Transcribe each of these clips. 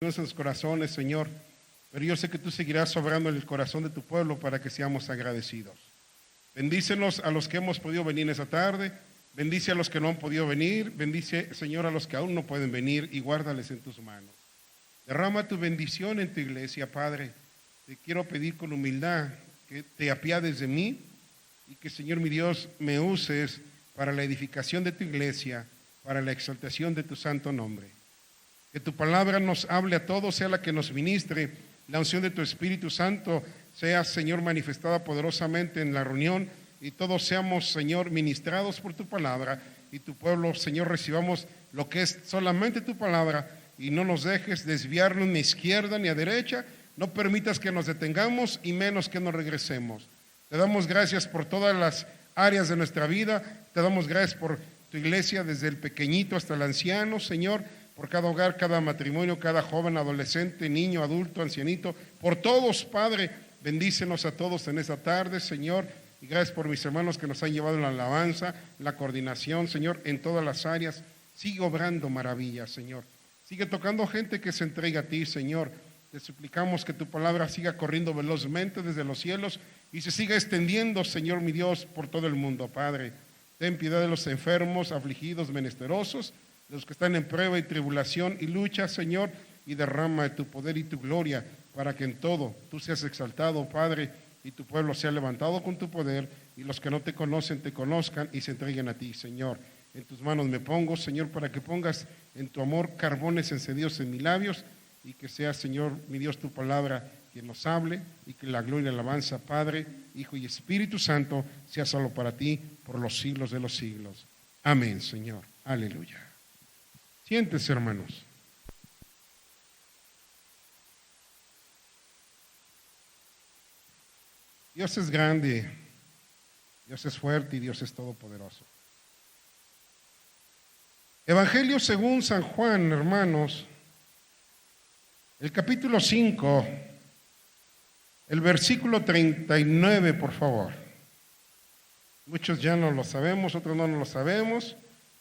nuestros corazones, Señor, pero yo sé que tú seguirás obrando en el corazón de tu pueblo para que seamos agradecidos. Bendícenos a los que hemos podido venir esta tarde, bendice a los que no han podido venir, bendice, Señor, a los que aún no pueden venir y guárdales en tus manos. Derrama tu bendición en tu iglesia, Padre. Te quiero pedir con humildad que te apiades de mí y que, Señor mi Dios, me uses para la edificación de tu iglesia, para la exaltación de tu santo nombre. Que tu palabra nos hable a todos, sea la que nos ministre, la unción de tu Espíritu Santo sea, Señor, manifestada poderosamente en la reunión y todos seamos, Señor, ministrados por tu palabra y tu pueblo, Señor, recibamos lo que es solamente tu palabra y no nos dejes desviarnos ni a izquierda ni a derecha, no permitas que nos detengamos y menos que nos regresemos. Te damos gracias por todas las áreas de nuestra vida, te damos gracias por tu iglesia desde el pequeñito hasta el anciano, Señor, por cada hogar, cada matrimonio, cada joven, adolescente, niño, adulto, ancianito, por todos, Padre, bendícenos a todos en esta tarde, Señor, y gracias por mis hermanos que nos han llevado en la alabanza, la coordinación, Señor, en todas las áreas. Sigue obrando maravillas, Señor. Sigue tocando gente que se entrega a ti, Señor. Te suplicamos que tu palabra siga corriendo velozmente desde los cielos y se siga extendiendo, Señor mi Dios, por todo el mundo, Padre. Ten piedad de los enfermos, afligidos, menesterosos, de los que están en prueba y tribulación y lucha, Señor, y derrama de tu poder y tu gloria para que en todo tú seas exaltado, Padre, y tu pueblo sea levantado con tu poder y los que no te conocen te conozcan y se entreguen a ti, Señor. En tus manos me pongo, Señor, para que pongas en tu amor carbones encendidos en mis labios y que sea, Señor, mi Dios, tu palabra quien nos hable y que la gloria y la alabanza, Padre, Hijo y Espíritu Santo, sea solo para ti por los siglos de los siglos. Amén, Señor. Aleluya. Siéntese, hermanos. Dios es grande, Dios es fuerte y Dios es todopoderoso. Evangelio según San Juan, hermanos, el capítulo 5, el versículo 39, por favor. Muchos ya no lo sabemos, otros no lo sabemos,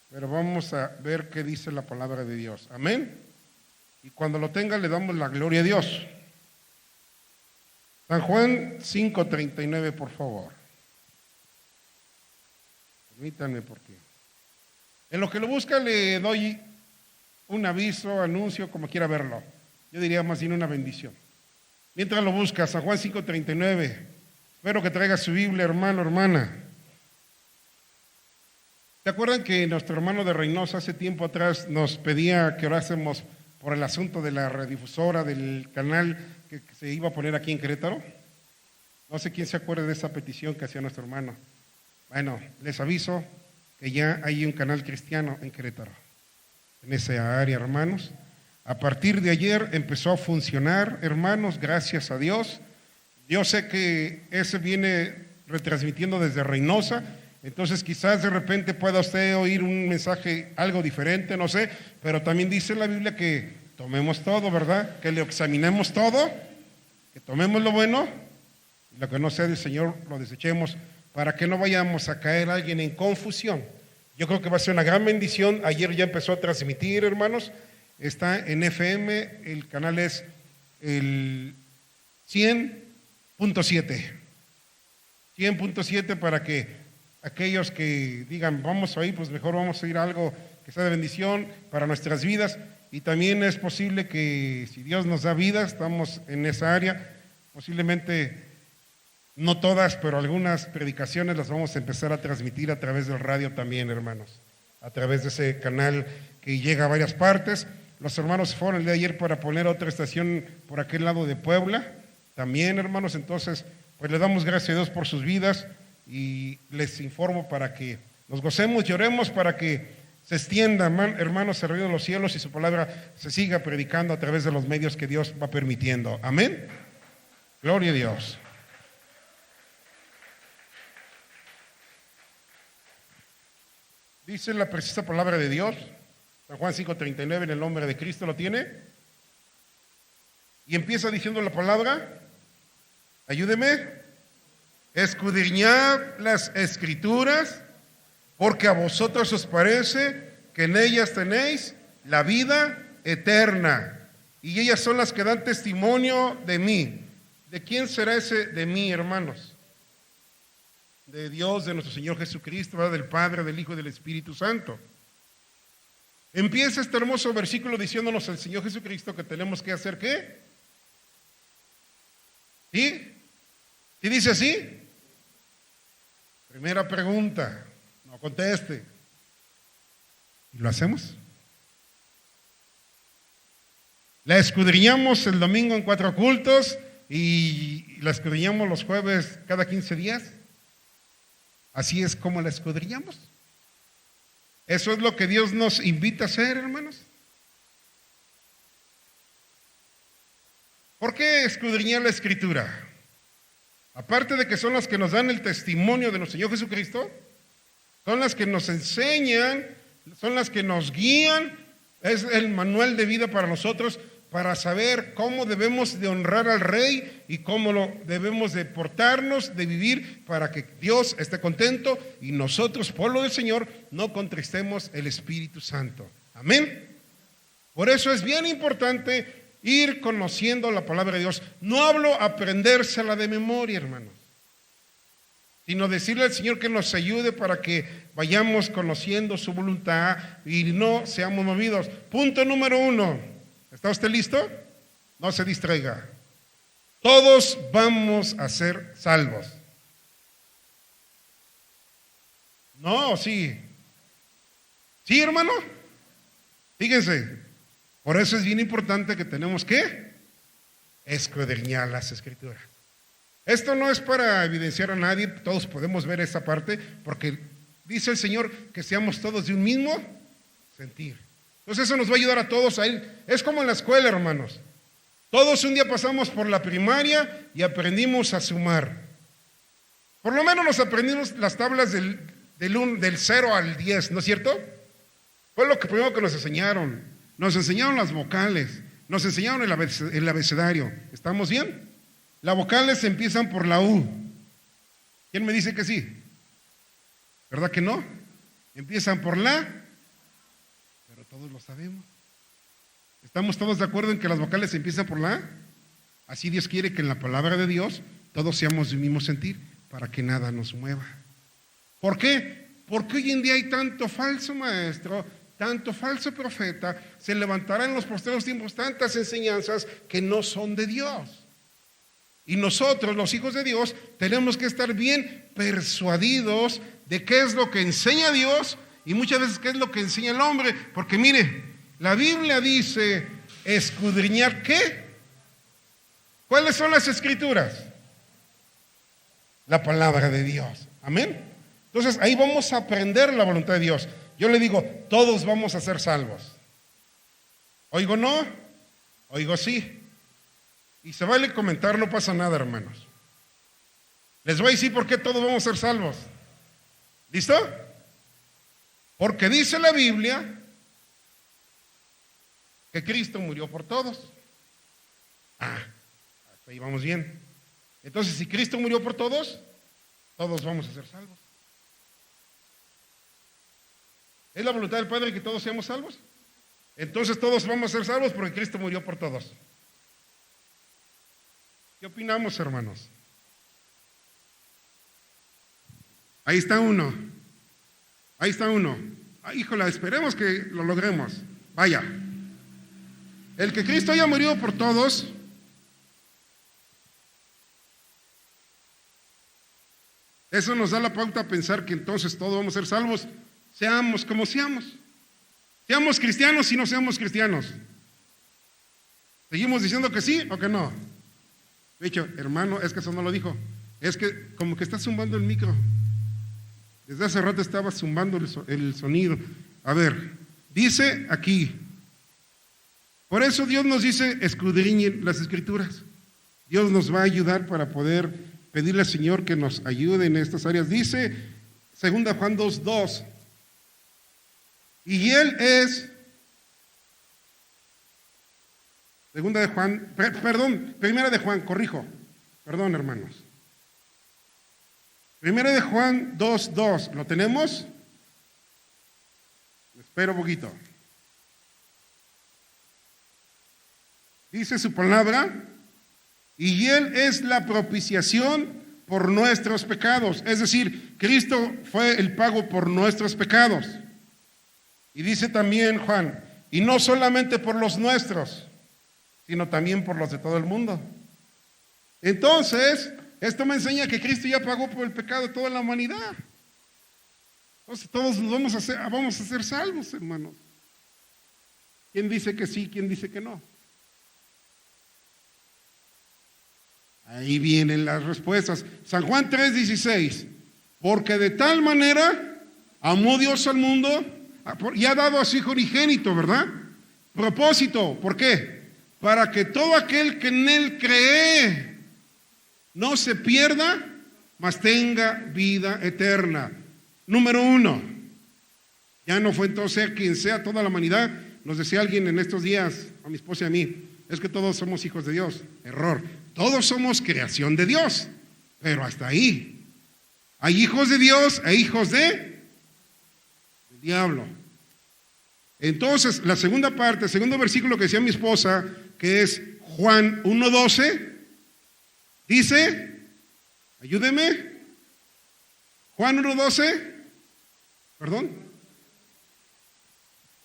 pero vamos a ver qué dice la palabra de Dios. Amén. Y cuando lo tenga le damos la gloria a Dios. San Juan 5:39, por favor. Permítanme porque en lo que lo busca le doy un aviso, anuncio, como quiera verlo. Yo diría más bien una bendición. Mientras lo busca, San Juan 5:39. Espero que traiga su Biblia, hermano, hermana. ¿Se acuerdan que nuestro hermano de Reynosa hace tiempo atrás nos pedía que orásemos por el asunto de la radiodifusora del canal que se iba a poner aquí en Querétaro? No sé quién se acuerda de esa petición que hacía nuestro hermano. Bueno, les aviso que ya hay un canal cristiano en Querétaro, en esa área, hermanos. A partir de ayer empezó a funcionar, hermanos, gracias a Dios. Yo sé que ese viene retransmitiendo desde Reynosa. Entonces quizás de repente pueda usted oír un mensaje algo diferente, no sé, pero también dice la Biblia que tomemos todo, ¿verdad? Que lo examinemos todo, que tomemos lo bueno y lo que no sea del Señor lo desechemos para que no vayamos a caer alguien en confusión. Yo creo que va a ser una gran bendición. Ayer ya empezó a transmitir, hermanos, está en FM, el canal es el 100.7, 100.7 para que aquellos que digan, vamos a oír, pues mejor vamos a oír algo que sea de bendición para nuestras vidas. Y también es posible que si Dios nos da vida, estamos en esa área, posiblemente no todas, pero algunas predicaciones las vamos a empezar a transmitir a través del radio también, hermanos, a través de ese canal que llega a varias partes. Los hermanos fueron el día de ayer para poner otra estación por aquel lado de Puebla, también, hermanos. Entonces, pues le damos gracias a Dios por sus vidas. Y les informo para que nos gocemos y oremos para que se extienda, hermanos, el reino de los cielos y su palabra se siga predicando a través de los medios que Dios va permitiendo. Amén. Gloria a Dios. Dice la precisa palabra de Dios, San Juan 5:39, en el nombre de Cristo, ¿lo tiene? Y empieza diciendo la palabra, ayúdeme. Escudriñad las Escrituras, porque a vosotros os parece que en ellas tenéis la vida eterna, y ellas son las que dan testimonio de mí. ¿De quién será ese de mí, hermanos? De Dios, de nuestro Señor Jesucristo, ¿verdad? Del Padre, del Hijo y del Espíritu Santo. Empieza este hermoso versículo diciéndonos el Señor Jesucristo que tenemos que hacer ¿qué? ¿Sí? ¿Sí dice así? Primera pregunta, no conteste. ¿Y lo hacemos? La escudriñamos el domingo en 4 cultos y la escudriñamos los jueves cada 15 días. Así es como la escudriñamos. Eso es lo que Dios nos invita a hacer, hermanos. ¿Por qué escudriñar la Escritura? Aparte de que son las que nos dan el testimonio de nuestro Señor Jesucristo, son las que nos enseñan, son las que nos guían, es el manual de vida para nosotros, para saber cómo debemos de honrar al Rey y cómo lo debemos de portarnos, de vivir para que Dios esté contento y nosotros, pueblo del Señor, no contristemos el Espíritu Santo. Amén. Por eso es bien importante ir conociendo la palabra de Dios. No hablo aprendérsela de memoria, hermanos, sino decirle al Señor que nos ayude para que vayamos conociendo su voluntad y no seamos movidos. Punto número 1. ¿Está usted listo? No se distraiga. Todos vamos a ser salvos. No, sí. ¿Sí, hermano? Fíjense, por eso es bien importante que tenemos que escudriñar las Escrituras. Esto no es para evidenciar a nadie, todos podemos ver esa parte, porque dice el Señor que seamos todos de un mismo sentir. Entonces eso nos va a ayudar a todos a él. Es como en la escuela, hermanos. Todos un día pasamos por la primaria y aprendimos a sumar. Por lo menos nos aprendimos las tablas del 0 al 10, ¿no es cierto? Fue lo que primero que nos enseñaron. Nos enseñaron las vocales, nos enseñaron el abecedario. ¿Estamos bien? Las vocales empiezan por la U. ¿Quién me dice que sí? ¿Verdad que no? Empiezan por la... Todos lo sabemos. ¿Estamos todos de acuerdo en que las vocales empiezan por la A? Así Dios quiere que en la palabra de Dios todos seamos del mismo sentir, para que nada nos mueva. ¿Por qué? Porque hoy en día hay tanto falso maestro, tanto falso profeta, se levantarán en los posteriores tiempos tantas enseñanzas que no son de Dios. Y nosotros, los hijos de Dios, tenemos que estar bien persuadidos de qué es lo que enseña Dios y muchas veces qué es lo que enseña el hombre, porque mire, la Biblia dice escudriñar ¿qué? ¿Cuáles son las Escrituras? La palabra de Dios, amén. Entonces ahí vamos a aprender la voluntad de Dios. Yo le digo, todos vamos a ser salvos. Oigo no, oigo sí. Y se vale comentar, no pasa nada, hermanos. Les voy a decir por qué todos vamos a ser salvos. ¿Listo? Porque dice la Biblia que Cristo murió por todos. Hasta ahí vamos bien. Entonces, si Cristo murió por todos, todos vamos a ser salvos. ¿Es la voluntad del Padre que todos seamos salvos? Entonces todos vamos a ser salvos porque Cristo murió por todos. ¿Qué opinamos, hermanos? Ahí está uno. Ahí está uno. Híjola, esperemos que lo logremos. Vaya. El que Cristo ya murió por todos, eso nos da la pauta a pensar que entonces todos vamos a ser salvos, seamos como seamos. Seamos cristianos y no seamos cristianos. ¿Seguimos diciendo que sí o que no? De hecho, hermano, es que eso no lo dijo. Es que como que está zumbando el micro. Desde hace rato estaba zumbando el sonido. A ver, dice aquí. Por eso Dios nos dice, escudriñen las Escrituras. Dios nos va a ayudar para poder pedirle al Señor que nos ayude en estas áreas. Dice 2 Juan 2:2. Y Él es... Primera de Juan, corrijo. Perdón, hermanos. Primera de Juan 2:2, ¿lo tenemos? Espero un poquito. dice su palabra, y Él es la propiciación por nuestros pecados. Es decir, Cristo fue el pago por nuestros pecados. Y dice también Juan, y no solamente por los nuestros, sino también por los de todo el mundo. Entonces, esto me enseña que Cristo ya pagó por el pecado de toda la humanidad. Entonces todos vamos a ser salvos, hermanos. ¿Quién dice que sí? ¿Quién dice que no? Ahí vienen las respuestas. San Juan 3:16. Porque de tal manera amó Dios al mundo y ha dado a su Hijo unigénito, ¿verdad? Propósito, ¿por qué? Para que todo aquel que en Él cree no se pierda, mas tenga vida eterna. Número 1. Ya no fue entonces quien sea toda la humanidad. Nos decía alguien en estos días, a mi esposa y a mí, es que todos somos hijos de Dios. Error. Todos somos creación de Dios, pero hasta ahí. Hay hijos de Dios e hijos del diablo. Entonces, la segunda parte, el segundo versículo que decía mi esposa, que es Juan 1:12, dice, ayúdeme, Juan 1:12, perdón,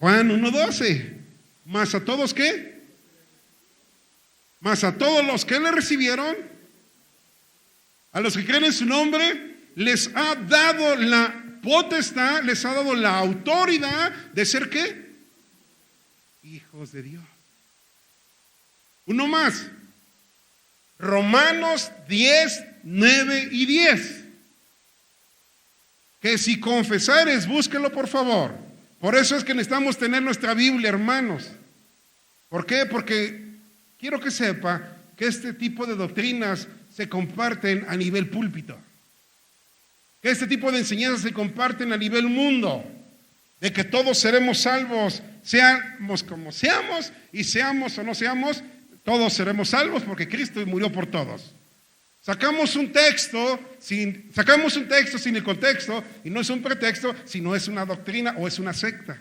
Juan 1:12, más a todos ¿qué? Más a todos los que le recibieron, a los que creen en su nombre, les ha dado la potestad, les ha dado la autoridad de ser ¿qué? Hijos de Dios. Uno más, Romanos 10:9-10. Que si confesares, búsquelo por favor. Por eso es que necesitamos tener nuestra Biblia, hermanos. ¿Por qué? Porque quiero que sepa que este tipo de doctrinas se comparten a nivel púlpito. Que este tipo de enseñanzas se comparten a nivel mundo. De que todos seremos salvos, seamos como seamos, y seamos o no seamos, todos seremos salvos porque Cristo murió por todos. Sacamos un texto sin el contexto, y no es un pretexto, sino es una doctrina o es una secta.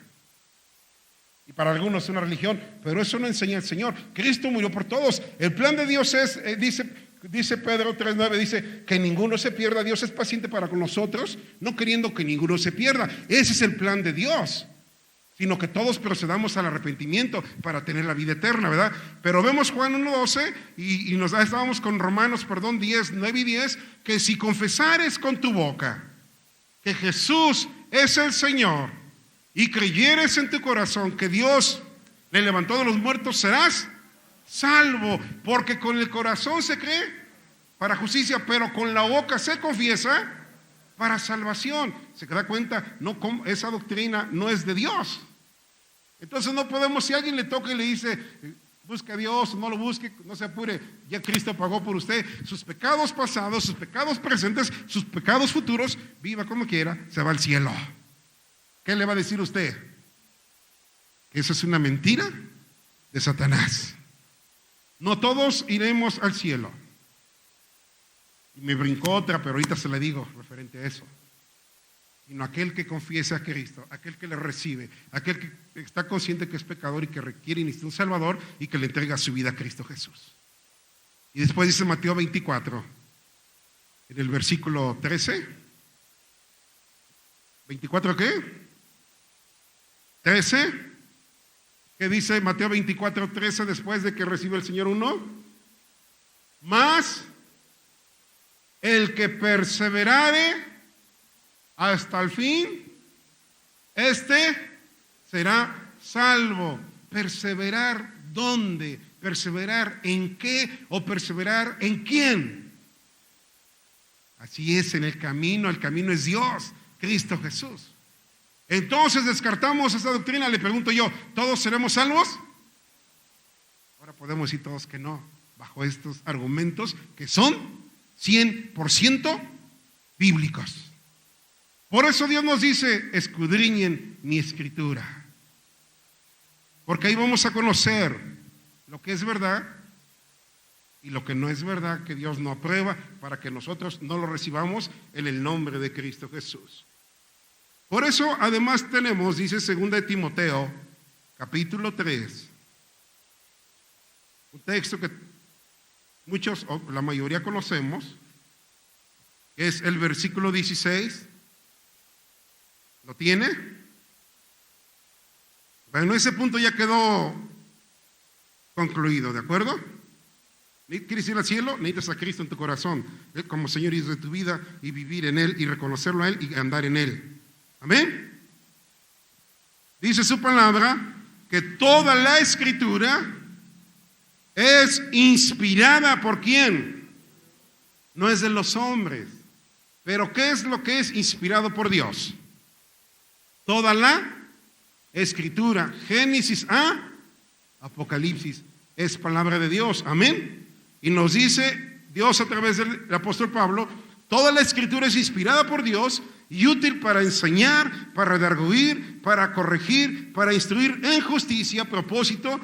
Y para algunos es una religión, pero eso no enseña el Señor. Cristo murió por todos. El plan de Dios es, dice Pedro 3:9, dice que ninguno se pierda. Dios es paciente para con nosotros, no queriendo que ninguno se pierda. Ese es el plan de Dios, sino que todos procedamos al arrepentimiento para tener la vida eterna, ¿verdad? Pero vemos Juan 1:12 y estábamos con Romanos, 10:9-10, que si confesares con tu boca que Jesús es el Señor y creyeres en tu corazón que Dios le levantó de los muertos, serás salvo, porque con el corazón se cree para justicia, pero con la boca se confiesa para salvación. ¿Se da cuenta? No, esa doctrina no es de Dios. Entonces no podemos, si alguien le toca y le dice, busque a Dios, no lo busque, no se apure, ya Cristo pagó por usted, sus pecados pasados, sus pecados presentes, sus pecados futuros, viva como quiera, se va al cielo. ¿Qué le va a decir usted? Que eso es una mentira de Satanás. No todos iremos al cielo. Y me brincó otra, pero ahorita se la digo referente a eso. Sino aquel que confiesa a Cristo, aquel que le recibe, aquel que está consciente que es pecador y que requiere y necesita un Salvador y que le entrega su vida a Cristo Jesús. Y después dice Mateo 24, en el versículo 13. ¿24 qué? 13. ¿Qué dice Mateo 24:13 después de que recibe el Señor uno? Mas el que perseverare hasta el fin, este será salvo. ¿Perseverar dónde? ¿Perseverar en qué? ¿O perseverar en quién? Así es, en el camino es Dios, Cristo Jesús. Entonces descartamos esa doctrina. Le pregunto yo, ¿todos seremos salvos? Ahora podemos decir todos que no, bajo estos argumentos que son 100% bíblicos. Por eso Dios nos dice, escudriñen mi escritura, porque ahí vamos a conocer lo que es verdad y lo que no es verdad, que Dios no aprueba, para que nosotros no lo recibamos en el nombre de Cristo Jesús. Por eso además tenemos, dice 2 de Timoteo, capítulo 3, Un texto que muchos o la mayoría conocemos, que es el versículo 16. ¿Lo tiene? Bueno, ese punto ya quedó concluido, ¿de acuerdo? ¿Quieres ir al cielo? Necesitas a Cristo en tu corazón, como Señor y Dios de tu vida, y vivir en Él, y reconocerlo a Él, y andar en Él. ¿Amén? Dice su palabra que toda la Escritura es inspirada ¿por quién? No es de los hombres. Pero ¿qué es lo que es inspirado por Dios? Toda la Escritura, Génesis a Apocalipsis, es palabra de Dios. Amén. Y nos dice Dios a través del apóstol Pablo, toda la Escritura es inspirada por Dios y útil para enseñar, para redarguir, para corregir, para instruir en justicia, a propósito,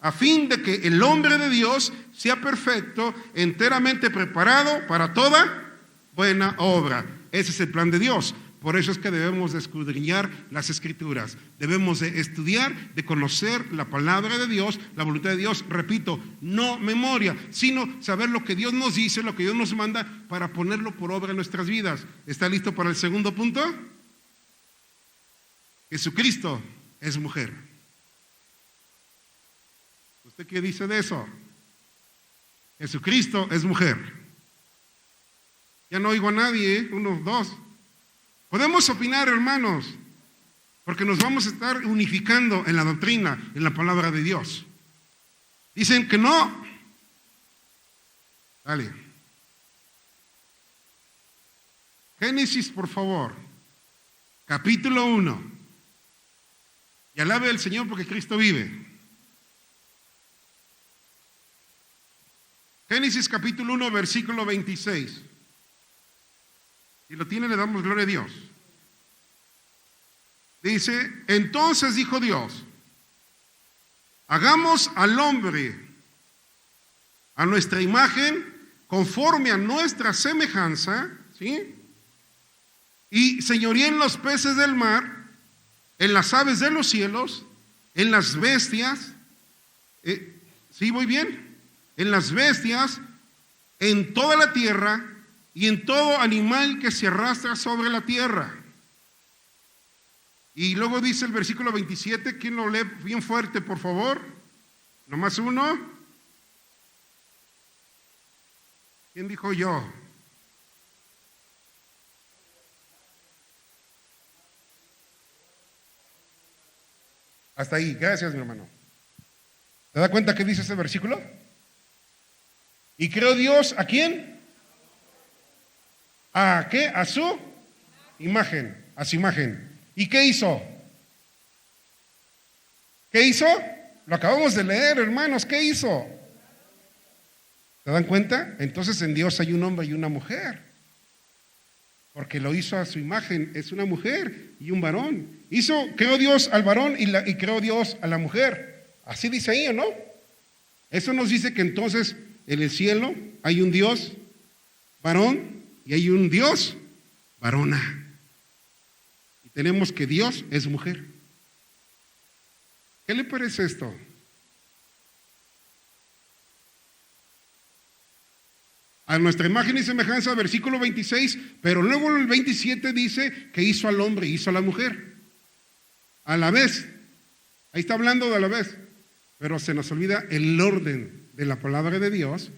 a fin de que el hombre de Dios sea perfecto, enteramente preparado para toda buena obra. Ese es el plan de Dios. Por eso es que debemos de escudriñar las Escrituras, debemos de estudiar, de conocer la palabra de Dios, la voluntad de Dios, repito, no memoria, sino saber lo que Dios nos dice, lo que Dios nos manda para ponerlo por obra en nuestras vidas. ¿Está listo para el segundo punto? Jesucristo es mujer. ¿Usted qué dice de eso? Jesucristo es mujer. Ya no oigo a nadie, ¿eh? Uno, dos. Podemos opinar, hermanos, porque nos vamos a estar unificando en la doctrina, en la palabra de Dios. Dicen que no. Dale. Génesis, por favor, capítulo 1. Y alabe al Señor porque Cristo vive. Génesis capítulo 1, versículo 26. Si lo tiene, le damos gloria a Dios. Dice, entonces dijo Dios, hagamos al hombre a nuestra imagen, conforme a nuestra semejanza, ¿sí? Y señoríen en los peces del mar, en las aves de los cielos, en las bestias, ¿sí voy bien? En las bestias, en toda la tierra, y en todo animal que se arrastra sobre la tierra. Y luego dice el versículo 27, ¿quién lo lee bien fuerte, por favor? Nomás uno. ¿Quién dijo yo? Hasta ahí, gracias, mi hermano. ¿Te da cuenta qué dice ese versículo? ¿Y creó Dios a quién? ¿A qué? A su imagen, a su imagen. ¿Y qué hizo? ¿Qué hizo? Lo acabamos de leer, hermanos, ¿qué hizo? ¿Se dan cuenta? Entonces en Dios hay un hombre y una mujer, porque lo hizo a su imagen, es una mujer y un varón. Creó Dios al varón y creó Dios a la mujer. Así dice ahí, ¿o no? Eso nos dice que entonces en el cielo hay un Dios varón y hay un Dios varona. Y tenemos que Dios es mujer. ¿Qué le parece esto? A nuestra imagen y semejanza, versículo 26, pero luego el 27 dice que hizo al hombre, hizo a la mujer. A la vez, ahí está hablando de a la vez, pero se nos olvida el orden de la palabra de Dios,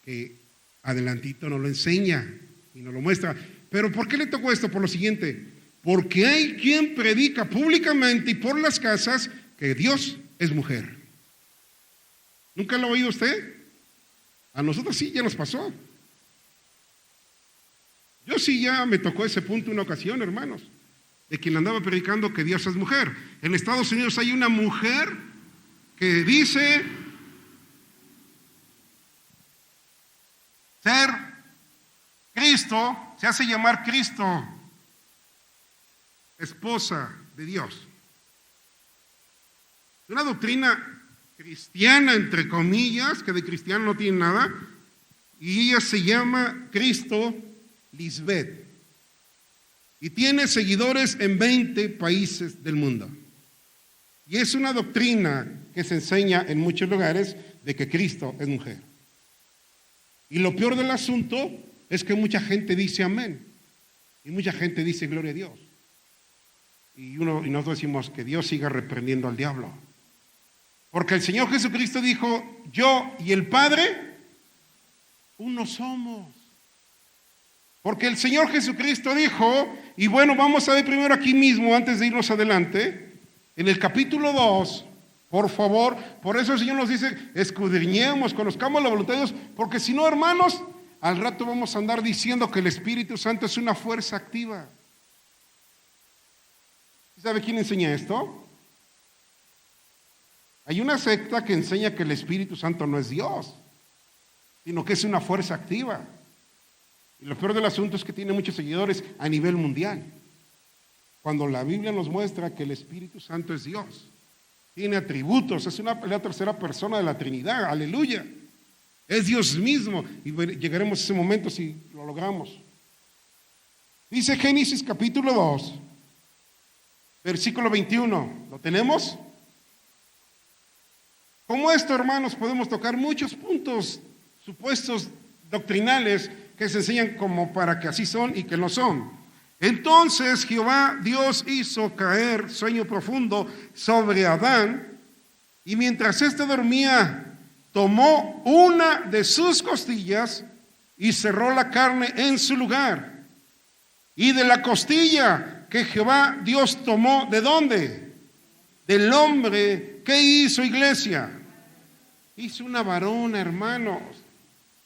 que adelantito nos lo enseña y nos lo muestra. Pero ¿por qué le tocó esto? Por lo siguiente, porque hay quien predica públicamente y por las casas que Dios es mujer. ¿Nunca lo ha oído usted? A nosotros sí, ya nos pasó. Yo sí ya me tocó ese punto una ocasión, hermanos, de quien andaba predicando que Dios es mujer. En Estados Unidos hay una mujer que dice ser Cristo, se hace llamar Cristo, esposa de Dios. Una doctrina cristiana, entre comillas, que de cristiano no tiene nada, y ella se llama Cristo Lisbeth, y tiene seguidores en 20 países del mundo. Y es una doctrina que se enseña en muchos lugares de que Cristo es mujer. Y lo peor del asunto es que mucha gente dice amén. Y mucha gente dice gloria a Dios. Y nosotros decimos que Dios siga reprendiendo al diablo. Porque el Señor Jesucristo dijo, yo y el Padre, uno somos. Porque el Señor Jesucristo dijo, y bueno, vamos a ver primero aquí mismo, antes de irnos adelante, en el capítulo 2, por favor, por eso el Señor nos dice, escudriñemos, conozcamos la voluntad de Dios, porque si no, hermanos, al rato vamos a andar diciendo que el Espíritu Santo es una fuerza activa. ¿Sabe quién enseña esto? Hay una secta que enseña que el Espíritu Santo no es Dios, sino que es una fuerza activa. Y lo peor del asunto es que tiene muchos seguidores a nivel mundial. Cuando la Biblia nos muestra que el Espíritu Santo es Dios, tiene atributos, es la tercera persona de la Trinidad, aleluya. Es Dios mismo y llegaremos a ese momento si lo logramos. Dice Génesis capítulo 2, versículo 21. ¿Lo tenemos? Como esto, hermanos, podemos tocar muchos puntos supuestos doctrinales que se enseñan como para que así son y que no son. Entonces Jehová Dios hizo caer sueño profundo sobre Adán, y mientras éste dormía, tomó una de sus costillas y cerró la carne en su lugar. Y de la costilla que Jehová Dios tomó, ¿de dónde? Del hombre. ¿Qué hizo, iglesia? Hizo una varona, hermanos,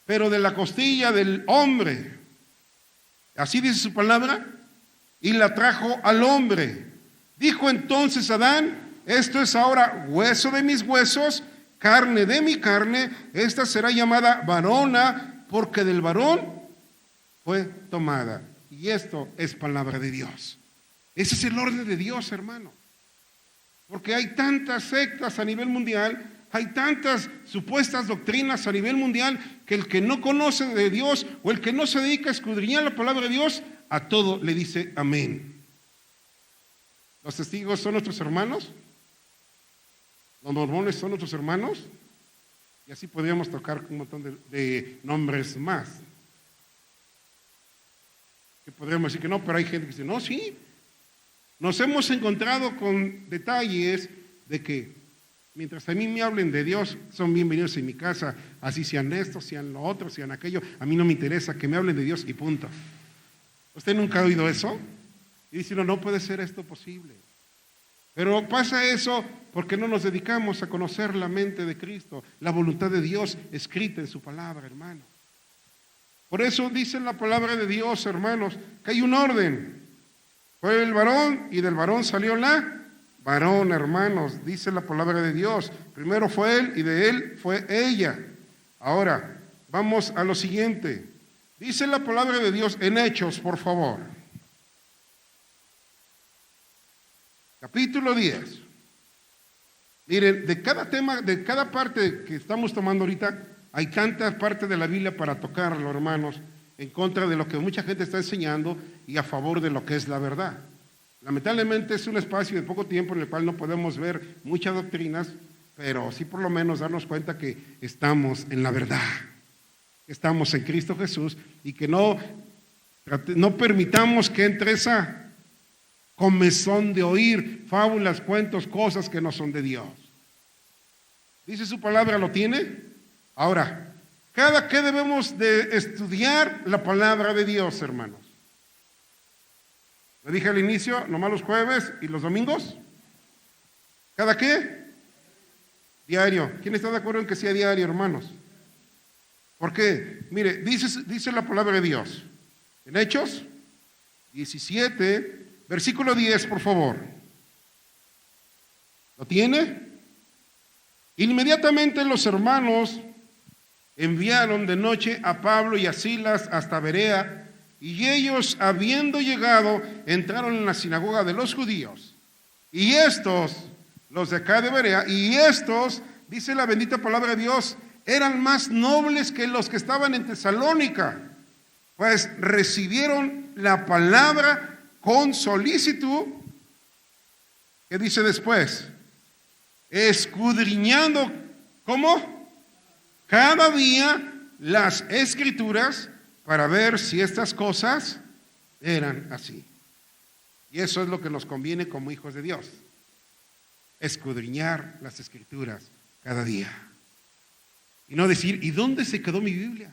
pero de la costilla del hombre. Así dice su palabra. Y la trajo al hombre. Dijo entonces Adán, esto es ahora hueso de mis huesos, carne de mi carne, esta será llamada varona, porque del varón fue tomada. Y esto es palabra de Dios. Ese es el orden de Dios, hermano. Porque hay tantas sectas a nivel mundial, hay tantas supuestas doctrinas a nivel mundial, que el que no conoce de Dios o el que no se dedica a escudriñar la palabra de Dios, a todo le dice amén. ¿Los testigos son nuestros hermanos? ¿Los mormones son nuestros hermanos? Y así podríamos tocar un montón de nombres más. Que podríamos decir que no, pero hay gente que dice, no, sí. Nos hemos encontrado con detalles de que mientras a mí me hablen de Dios, son bienvenidos en mi casa, así sean esto, sean lo otro, sean aquello. A mí no me interesa, que me hablen de Dios y punto. ¿Usted nunca ha oído eso? Y dice, no puede ser esto posible. Pero pasa eso porque no nos dedicamos a conocer la mente de Cristo, la voluntad de Dios escrita en su palabra, hermano. Por eso dice la palabra de Dios, hermanos, que hay un orden. Fue el varón y del varón salió la varona, hermanos, dice la palabra de Dios. Primero fue él y de él fue ella. Ahora, vamos a lo siguiente. Dice la palabra de Dios en Hechos, por favor. Capítulo 10. Miren, de cada tema, de cada parte que estamos tomando ahorita, hay tantas partes de la Biblia para tocarlo, hermanos, en contra de lo que mucha gente está enseñando y a favor de lo que es la verdad. Lamentablemente es un espacio de poco tiempo en el cual no podemos ver muchas doctrinas, pero sí por lo menos darnos cuenta que estamos en la verdad. Estamos en Cristo Jesús y que no permitamos que entre esa comezón de oír fábulas, cuentos, cosas que no son de Dios. Dice su palabra, ¿lo tiene? Ahora, ¿cada qué debemos de estudiar la palabra de Dios, hermanos? Le dije al inicio, nomás los jueves y los domingos. ¿Cada qué? Diario. ¿Quién está de acuerdo en que sea diario, hermanos? ¿Por qué? Mire, dice la palabra de Dios. En Hechos 17, versículo 10, por favor. ¿Lo tiene? Inmediatamente los hermanos enviaron de noche a Pablo y a Silas hasta Berea, y ellos, habiendo llegado, entraron en la sinagoga de los judíos. Y estos, los de acá de Berea, y estos, dice la bendita palabra de Dios, eran más nobles que los que estaban en Tesalónica, pues recibieron la palabra con solicitud. ¿Qué dice después? Escudriñando, ¿cómo? cada día las Escrituras para ver si estas cosas eran así. Y eso es lo que nos conviene como hijos de Dios. Escudriñar las Escrituras cada día. Y no decir, ¿y dónde se quedó mi Biblia?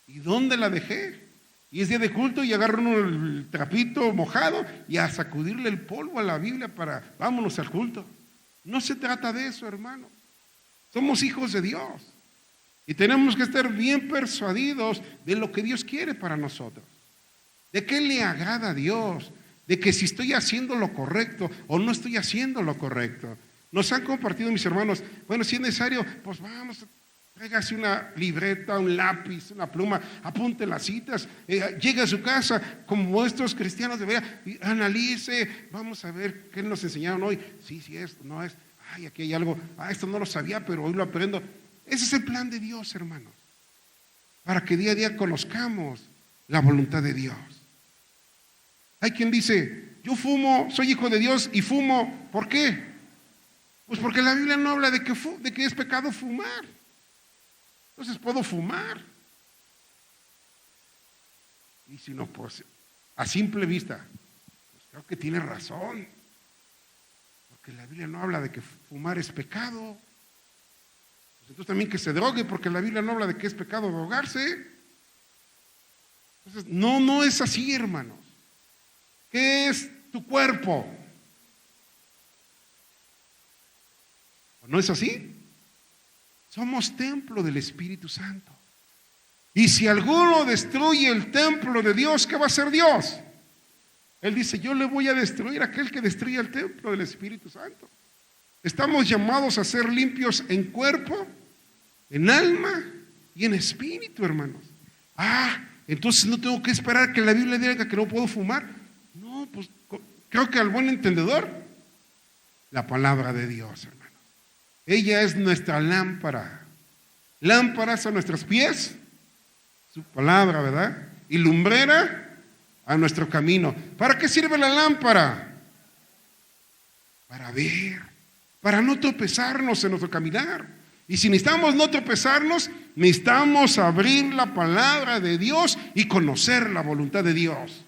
¿Y dónde la dejé? Y es día de culto y agarro uno el trapito mojado y a sacudirle el polvo a la Biblia para, vámonos al culto. No se trata de eso, hermano. Somos hijos de Dios. Y tenemos que estar bien persuadidos de lo que Dios quiere para nosotros. De qué le agrada a Dios. De que si estoy haciendo lo correcto o no estoy haciendo lo correcto. Nos han compartido mis hermanos, bueno, si es necesario, pues vamos, tráigase una libreta, un lápiz, una pluma, apunte las citas, llegue a su casa, como estos cristianos deberían, analice, vamos a ver qué nos enseñaron hoy. Sí, esto no es, ay, aquí hay algo, esto no lo sabía, pero hoy lo aprendo. Ese es el plan de Dios, hermanos, para que día a día conozcamos la voluntad de Dios. Hay quien dice, yo fumo, soy hijo de Dios y fumo, ¿por qué? Pues porque la Biblia no habla de que es pecado fumar. Entonces puedo fumar. Y si no, pues a simple vista, pues creo que tiene razón. Porque la Biblia no habla de que fumar es pecado. Pues entonces también que se drogue, porque la Biblia no habla de que es pecado drogarse. Entonces, no es así, hermanos. ¿Qué es tu cuerpo? ¿No es así? Somos templo del Espíritu Santo. Y si alguno destruye el templo de Dios, ¿qué va a hacer Dios? Él dice, yo le voy a destruir a aquel que destruya el templo del Espíritu Santo. Estamos llamados a ser limpios en cuerpo, en alma y en espíritu, hermanos. Entonces no tengo que esperar que la Biblia diga que no puedo fumar. No, pues creo que al buen entendedor, la palabra de Dios, hermano. Ella es nuestra lámpara. Lámparas a nuestros pies, su palabra, ¿verdad? Y lumbrera a nuestro camino. ¿Para qué sirve la lámpara? Para ver, para no tropezarnos en nuestro caminar. Y si necesitamos no tropezarnos, necesitamos abrir la palabra de Dios y conocer la voluntad de Dios.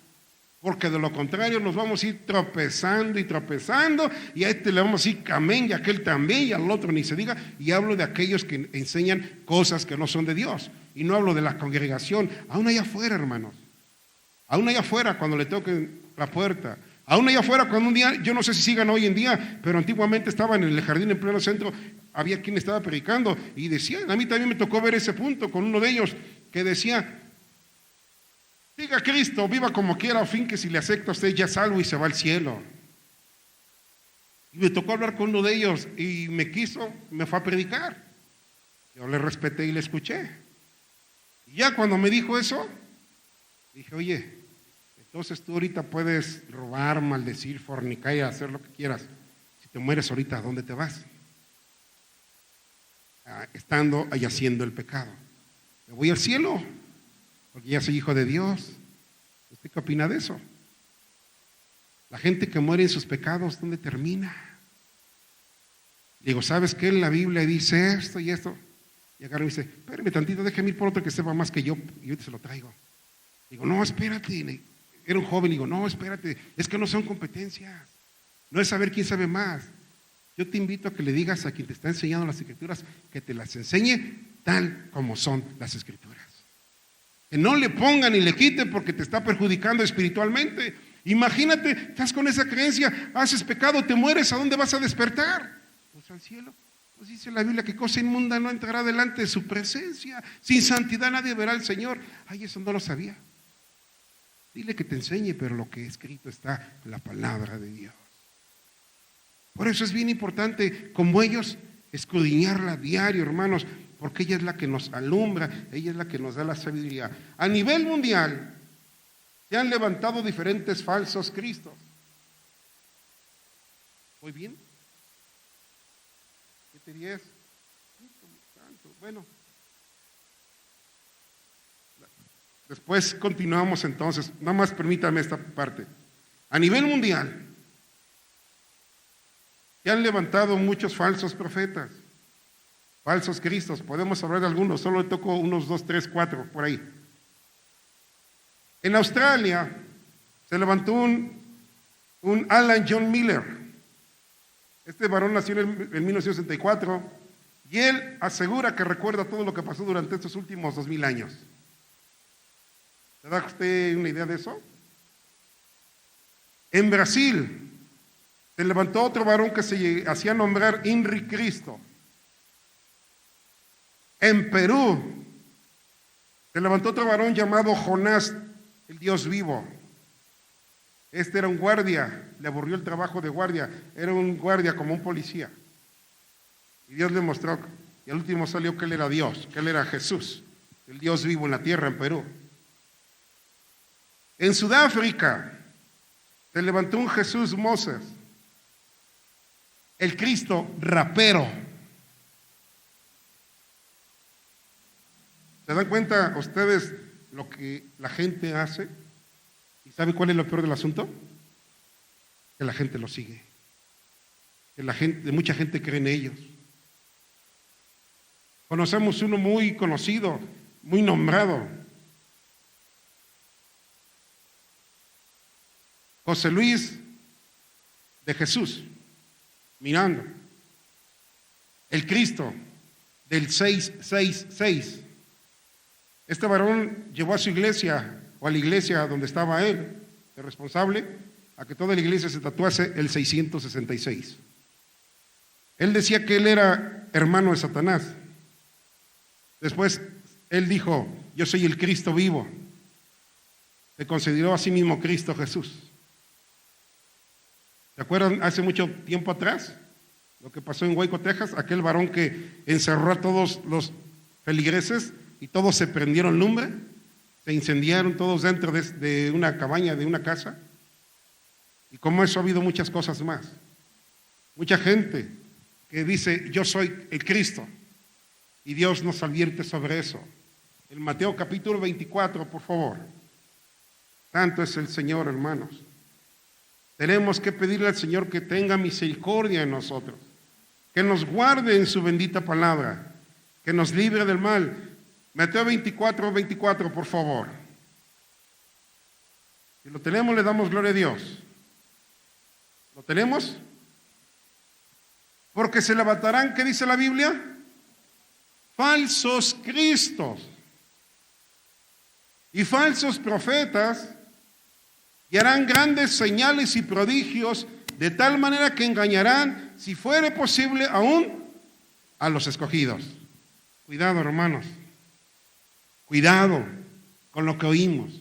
Porque de lo contrario nos vamos a ir tropezando y a este le vamos a decir que amén y a aquel también y al otro ni se diga. Y hablo de aquellos que enseñan cosas que no son de Dios. Y no hablo de la congregación, aún allá afuera, hermanos. Aún allá afuera cuando le toquen la puerta. Aún allá afuera cuando un día, yo no sé si sigan hoy en día, pero antiguamente estaba en el jardín en pleno centro, había quien estaba predicando y decían, a mí también me tocó ver ese punto con uno de ellos que decía, diga Cristo, viva como quiera, a fin que si le acepta a usted ya es salvo y se va al cielo. Y me tocó hablar con uno de ellos y me fue a predicar. Yo le respeté y le escuché. Y ya cuando me dijo eso, dije, oye, entonces tú ahorita puedes robar, maldecir, fornicar y hacer lo que quieras. Si te mueres ahorita, ¿a dónde te vas? Estando ahí haciendo el pecado. Me voy al cielo. Porque ya soy hijo de Dios. ¿Usted qué opina de eso? La gente que muere en sus pecados, ¿dónde termina? Digo, ¿sabes qué? La Biblia dice esto y esto. Y agarro y dice, espérame tantito, déjame ir por otro que sepa más que yo. Y yo te se lo traigo. Digo, no, espérate. Era un joven, digo, no, espérate. Es que no son competencias. No es saber quién sabe más. Yo te invito a que le digas a quien te está enseñando las Escrituras que te las enseñe tal como son las Escrituras. Que no le ponga ni le quite porque te está perjudicando espiritualmente. Imagínate, estás con esa creencia, haces pecado, te mueres, ¿a dónde vas a despertar? Pues al cielo. Pues dice la Biblia que cosa inmunda no entrará delante de su presencia. Sin santidad nadie verá al Señor. Ay, eso no lo sabía. Dile que te enseñe, pero lo que escrito está en la palabra de Dios. Por eso es bien importante, como ellos, escudriñarla diario, hermanos, porque ella es la que nos alumbra, ella es la que nos da la sabiduría. A nivel mundial se han levantado diferentes falsos cristos. ¿Muy bien? 7:10. Bueno, después continuamos entonces. Nada más permítame esta parte. A nivel mundial se han levantado muchos falsos profetas. falsos cristos. Podemos hablar de algunos, solo le toco unos 2, 3, 4 por ahí. En Australia se levantó un Alan John Miller. Este varón nació en 1964 y él asegura que recuerda todo lo que pasó durante estos últimos 2000 años. ¿Se da usted una idea de eso? En Brasil se levantó otro varón que se hacía nombrar Inri Cristo. En Perú se levantó otro varón llamado Jonás, el Dios vivo. Este era un guardia, le aburrió el trabajo de guardia, era un guardia como un policía. Y Dios le mostró, y al último salió que él era Dios, que él era Jesús, el Dios vivo en la tierra en Perú. En Sudáfrica se levantó un Jesús Moses, el Cristo rapero. ¿Se dan cuenta ustedes lo que la gente hace? ¿Y sabe cuál es lo peor del asunto? Que la gente lo sigue. Que mucha gente cree en ellos. Conocemos uno muy conocido, muy nombrado. José Luis de Jesús, Miranda. El Cristo del 666. Este varón llevó a su iglesia, o a la iglesia donde estaba él, el responsable, a que toda la iglesia se tatuase el 666. Él decía que él era hermano de Satanás. Después él dijo, yo soy el Cristo vivo. Se consideró a sí mismo Cristo Jesús. ¿Se acuerdan hace mucho tiempo atrás? Lo que pasó en Waco, Texas, aquel varón que encerró a todos los feligreses y todos se prendieron lumbre, se incendiaron todos dentro de una cabaña, de una casa. Y como eso ha habido muchas cosas más. Mucha gente que dice, yo soy el Cristo. Y Dios nos advierte sobre eso. En Mateo capítulo 24, por favor. Santo es el Señor, hermanos. Tenemos que pedirle al Señor que tenga misericordia en nosotros, que nos guarde en su bendita palabra, que nos libre del mal. Mateo 24, 24, por favor. Si lo tenemos, le damos gloria a Dios. ¿Lo tenemos? Porque se levantarán, ¿qué dice la Biblia? Falsos cristos y falsos profetas, y harán grandes señales y prodigios, de tal manera que engañarán, si fuere posible, aún a los escogidos. Cuidado, hermanos. Cuidado con lo que oímos.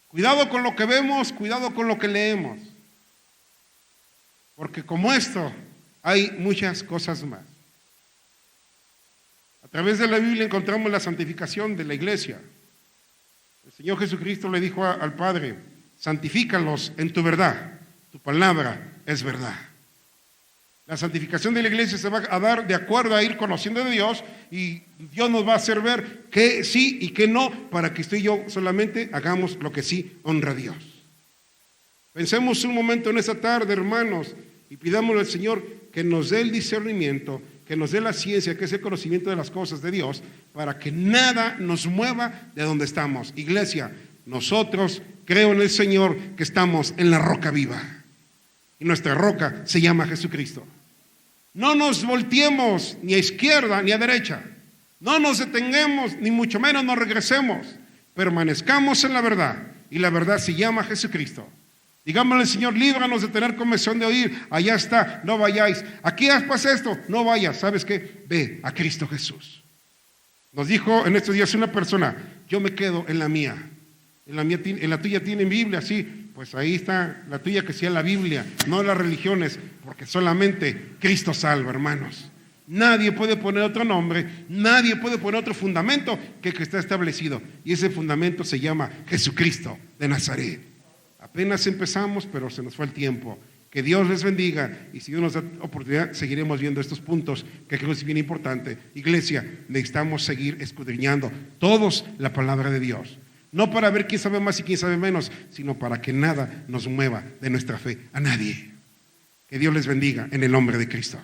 Cuidado con lo que vemos, cuidado con lo que leemos. Porque como esto, hay muchas cosas más. A través de la Biblia encontramos la santificación de la iglesia. El Señor Jesucristo le dijo al Padre, santifícalos en tu verdad, tu palabra es verdad. La santificación de la iglesia se va a dar de acuerdo a ir conociendo a Dios, y Dios nos va a hacer ver qué sí y qué no, para que usted y yo solamente hagamos lo que sí honra a Dios. Pensemos un momento en esta tarde, hermanos, y pidámosle al Señor que nos dé el discernimiento, que nos dé la ciencia, que es el conocimiento de las cosas de Dios, para que nada nos mueva de donde estamos. Iglesia, nosotros creo en el Señor que estamos en la roca viva. Y nuestra roca se llama Jesucristo. No nos volteemos ni a izquierda ni a derecha. No nos detengamos, ni mucho menos nos regresemos. Permanezcamos en la verdad. Y la verdad se llama Jesucristo. Digámosle, Señor, líbranos de tener comezón de oír. Allá está, no vayáis. Aquí pasa esto, no vayas. ¿Sabes qué? Ve a Cristo Jesús. Nos dijo en estos días una persona, yo me quedo en la mía. En la tuya tienen Biblia, sí. Pues ahí está la tuya, que sea la Biblia, no las religiones, porque solamente Cristo salva, hermanos. Nadie puede poner otro nombre, nadie puede poner otro fundamento que el que está establecido. Y ese fundamento se llama Jesucristo de Nazaret. Apenas empezamos, pero se nos fue el tiempo. Que Dios les bendiga, y si Dios nos da oportunidad, seguiremos viendo estos puntos que creo que es bien importante. Iglesia, necesitamos seguir escudriñando todos la palabra de Dios. No para ver quién sabe más y quién sabe menos, sino para que nada nos mueva de nuestra fe a nadie. Que Dios les bendiga en el nombre de Cristo.